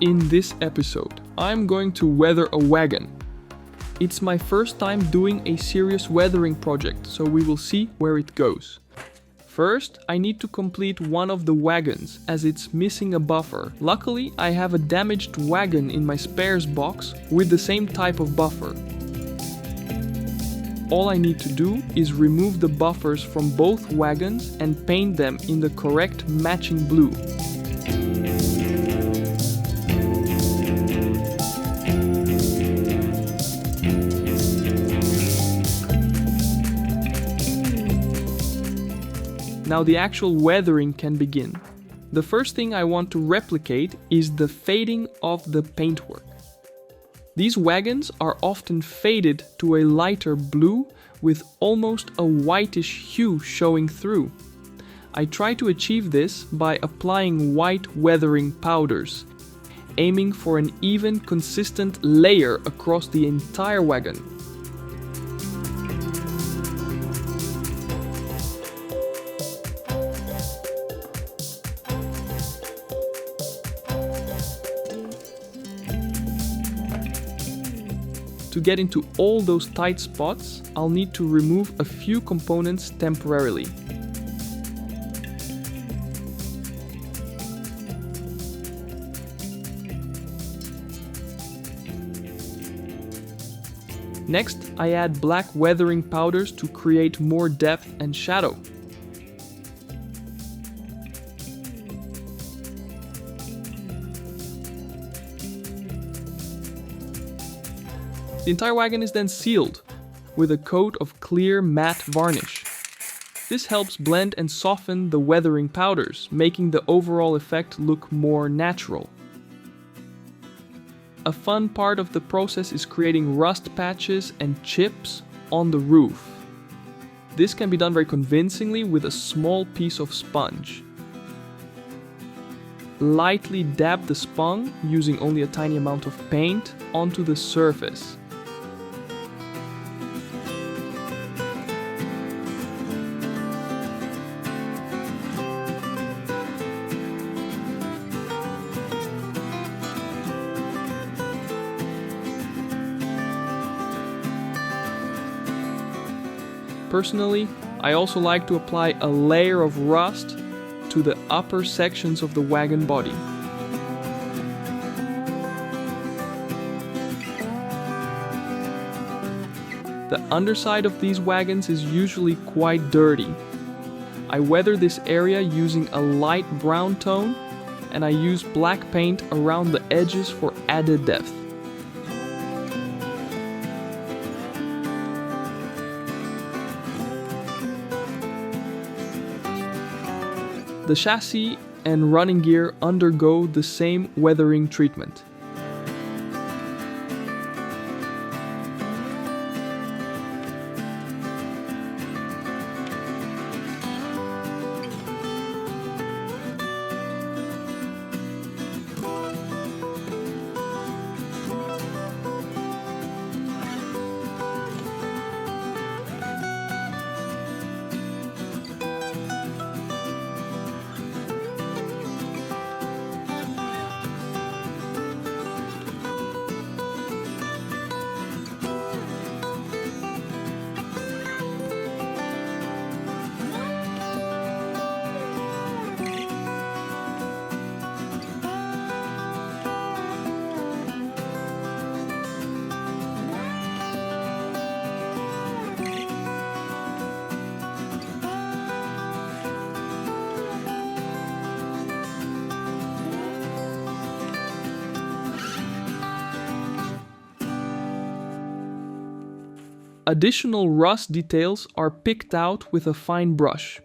In this episode, I'm going to weather a wagon. It's my first time doing a serious weathering project, so we will see where it goes. First, I need to complete one of the wagons as it's missing a buffer. Luckily, I have a damaged wagon in my spares box with the same type of buffer. All I need to do is remove the buffers from both wagons and paint them in the correct matching blue. Now the actual weathering can begin. The first thing I want to replicate is the fading of the paintwork. These wagons are often faded to a lighter blue with almost a whitish hue showing through. I try to achieve this by applying white weathering powders, aiming for an even, consistent layer across the entire wagon. To get into all those tight spots, I'll need to remove a few components temporarily. Next, I add black weathering powders to create more depth and shadow. The entire wagon is then sealed with a coat of clear matte varnish. This helps blend and soften the weathering powders, making the overall effect look more natural. A fun part of the process is creating rust patches and chips on the roof. This can be done very convincingly with a small piece of sponge. Lightly dab the spong, using only a tiny amount of paint, onto the surface. Personally, I also like to apply a layer of rust to the upper sections of the wagon body. The underside of these wagons is usually quite dirty. I weather this area using a light brown tone, and I use black paint around the edges for added depth. The chassis and running gear undergo the same weathering treatment. Additional rust details are picked out with a fine brush.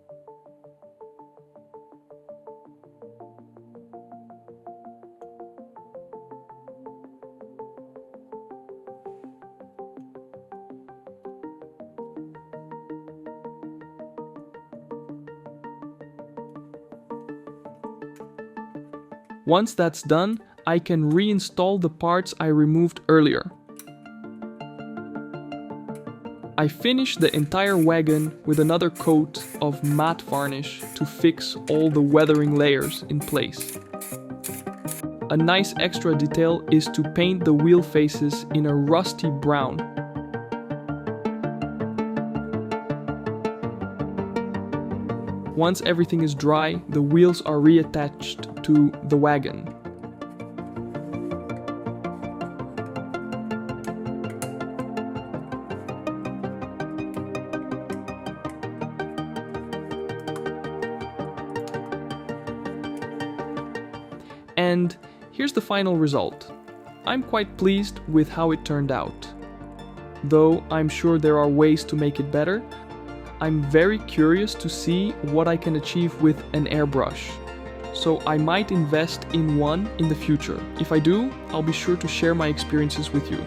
Once that's done, I can reinstall the parts I removed earlier. I finish the entire wagon with another coat of matte varnish to fix all the weathering layers in place. A nice extra detail is to paint the wheel faces in a rusty brown. Once everything is dry, the wheels are reattached to the wagon. And here's the final result. I'm quite pleased with how it turned out. Though I'm sure there are ways to make it better, I'm very curious to see what I can achieve with an airbrush. So I might invest in one in the future. If I do, I'll be sure to share my experiences with you.